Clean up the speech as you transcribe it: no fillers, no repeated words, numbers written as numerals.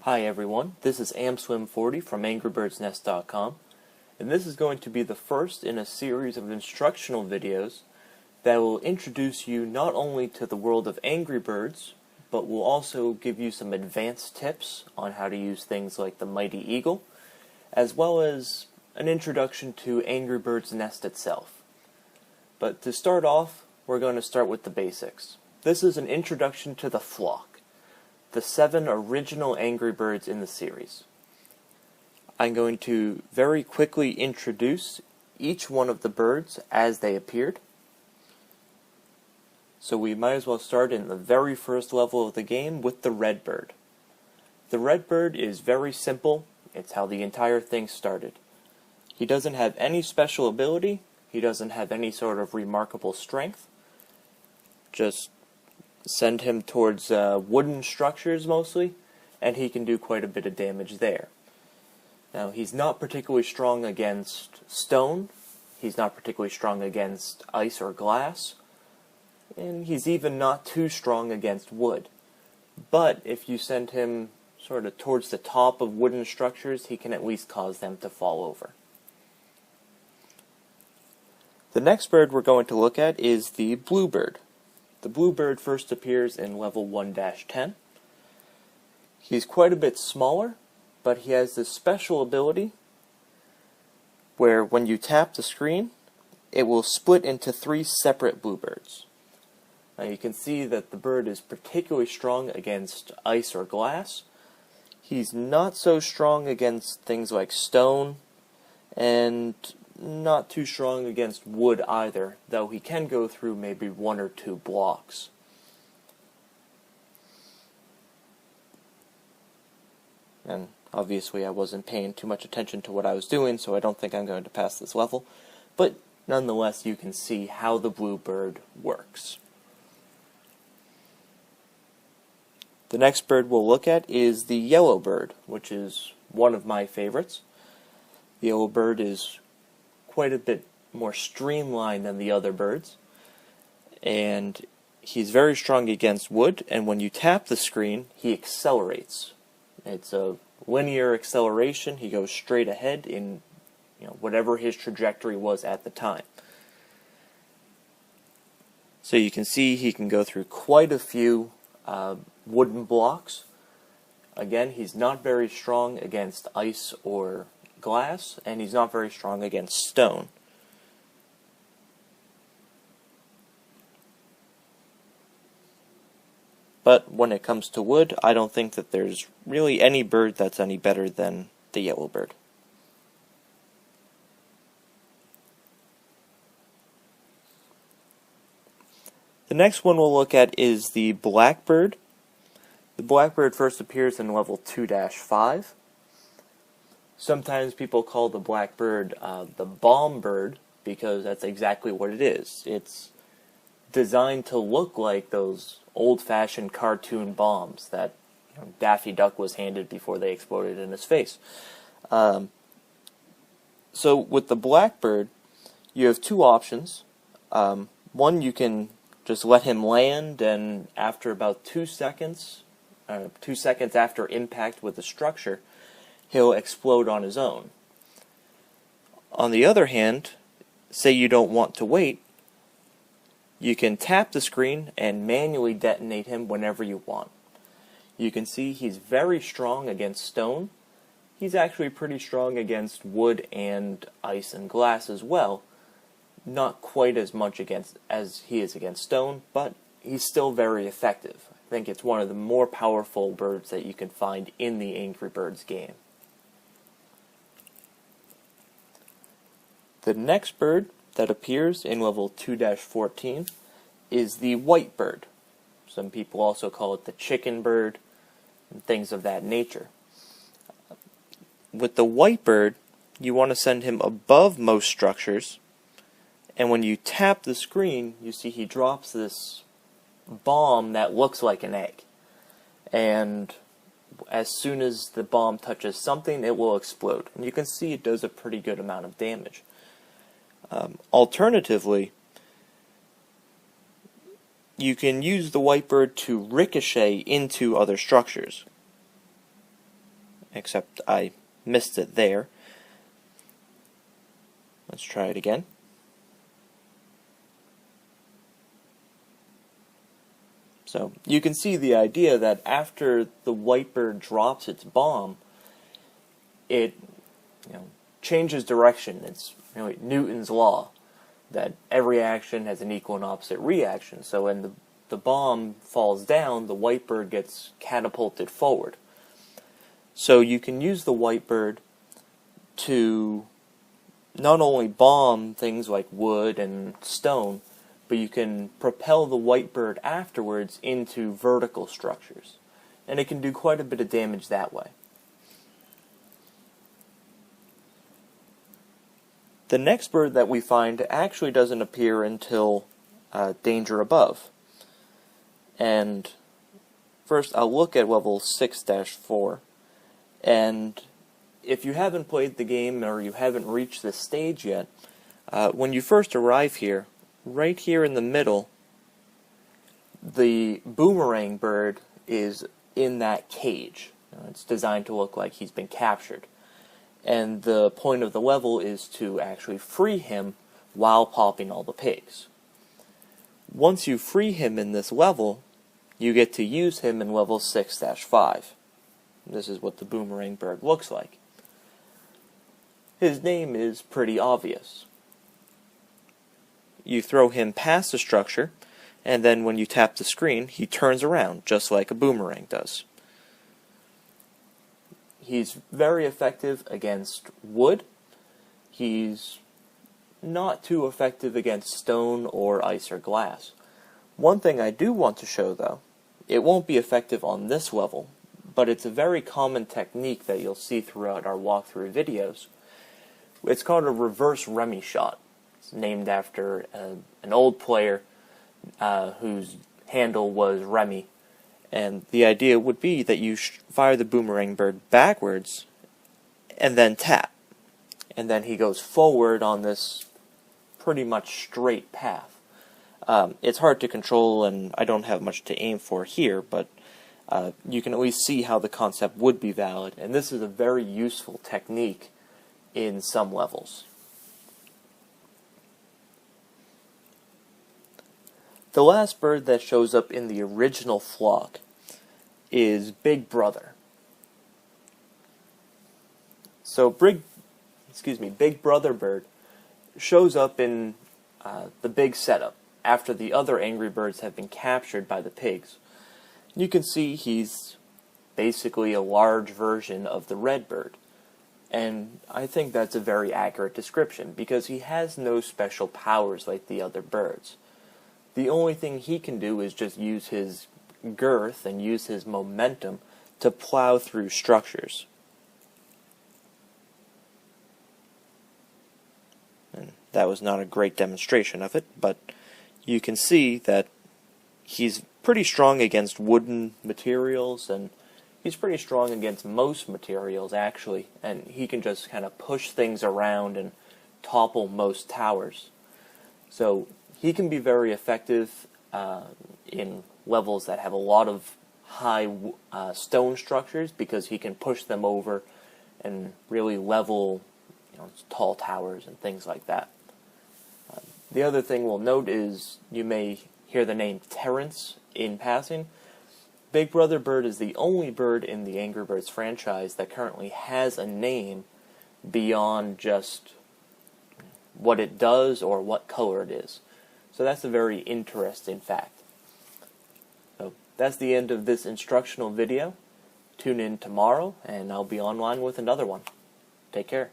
Hi everyone, this is AmSwim40 from AngryBirdsNest.com, and this is going to be the first in a series of instructional videos that will introduce you not only to the world of Angry Birds, but will also give you some advanced tips on how to use things like the Mighty Eagle, as well as an introduction to AngryBirdsNest itself. But to start off, we're going to start with the basics. This is an introduction to the flock, the 7 original Angry Birds in the series. I'm going to very quickly introduce each one of the birds as they appeared. So we might as well start in the very first level of the game with the red bird. The red bird is very simple. It's how the entire thing started. He doesn't have any special ability. He doesn't have any sort of remarkable strength. Just send him towards wooden structures mostly, and he can do quite a bit of damage there. Now, he's not particularly strong against stone, he's not particularly strong against ice or glass, and he's even not too strong against wood. But if you send him sort of towards the top of wooden structures, he can at least cause them to fall over. The next bird we're going to look at is the bluebird. The bluebird first appears in level 1-10. He's quite a bit smaller, but he has this special ability where when you tap the screen, it will split into 3 separate bluebirds. Now you can see that the bird is particularly strong against ice or glass. He's not so strong against things like stone, and not too strong against wood either, though he can go through maybe 1 or 2 blocks. And obviously I wasn't paying too much attention to what I was doing, so I don't think I'm going to pass this level, but nonetheless you can see how the bluebird works. The next bird we'll look at is the yellow bird, which is one of my favorites. The yellow bird is quite a bit more streamlined than the other birds, and he's very strong against wood, and when you tap the screen he accelerates. It's a linear acceleration. He goes straight ahead in whatever his trajectory was at the time. So you can see he can go through quite a few wooden blocks. Again, he's not very strong against ice or glass, and he's not very strong against stone. But when it comes to wood, I don't think that there's really any bird that's any better than the yellow bird. The next one we'll look at is the blackbird. The blackbird first appears in level 2-5. Sometimes people call the blackbird the bomb bird because that's exactly what it is. It's designed to look like those old-fashioned cartoon bombs that Daffy Duck was handed before they exploded in his face. So with the blackbird, you have 2 options. One, you can just let him land, and after about 2 seconds after impact with the structure, he'll explode on his own. On the other hand, say you don't want to wait, you can tap the screen and manually detonate him whenever you want. You can see he's very strong against stone. He's actually pretty strong against wood and ice and glass as well. Not quite as much as he is against stone, but he's still very effective. I think it's one of the more powerful birds that you can find in the Angry Birds game. The next bird that appears in level 2-14 is the white bird. Some people also call it the chicken bird, and things of that nature. With the white bird, you want to send him above most structures, and when you tap the screen, you see he drops this bomb that looks like an egg. And as soon as the bomb touches something, it will explode. And you can see it does a pretty good amount of damage. Alternatively, you can use the white bird to ricochet into other structures. except I missed it there. Let's try it again. So you can see the idea that after the white bird drops its bomb, it changes direction. It's Newton's law that every action has an equal and opposite reaction. So when the bomb falls down, the white bird gets catapulted forward. So you can use the white bird to not only bomb things like wood and stone, but you can propel the white bird afterwards into vertical structures. And it can do quite a bit of damage that way. The next bird that we find actually doesn't appear until Danger Above. And first I'll look at level 6-4. And if you haven't played the game or you haven't reached this stage yet, when you first arrive here, right here in the middle, the Boomerang Bird is in that cage. It's designed to look like he's been captured. And the point of the level is to actually free him while popping all the pigs. Once you free him in this level, you get to use him in level 6-5. This is what the Boomerang Bird looks like. His name is pretty obvious. You throw him past the structure, and then when you tap the screen, he turns around, just like a boomerang does. He's very effective against wood. He's not too effective against stone or ice or glass. One thing I do want to show, though, it won't be effective on this level, but it's a very common technique that you'll see throughout our walkthrough videos. It's called a reverse Remy shot. It's named after an old player whose handle was Remy. And the idea would be that you fire the Boomerang Bird backwards and then tap. And then he goes forward on this pretty much straight path. It's hard to control, and I don't have much to aim for here, but you can at least see how the concept would be valid. And this is a very useful technique in some levels. The last bird that shows up in the original flock is Big Brother. So Big Brother Bird shows up in the big setup after the other Angry Birds have been captured by the pigs. You can see he's basically a large version of the red bird. And I think that's a very accurate description, because he has no special powers like the other birds. The only thing he can do is just use his girth and use his momentum to plow through structures. And that was not a great demonstration of it, but you can see that he's pretty strong against wooden materials, and he's pretty strong against most materials, actually, and he can just kind of push things around and topple most towers. So he can be very effective in levels that have a lot of high stone structures, because he can push them over and really level tall towers and things like that. The other thing we'll note is you may hear the name Terrence in passing. Big Brother Bird is the only bird in the Angry Birds franchise that currently has a name beyond just what it does or what color it is. So that's a very interesting fact. So that's the end of this instructional video. Tune in tomorrow, and I'll be online with another one. Take care.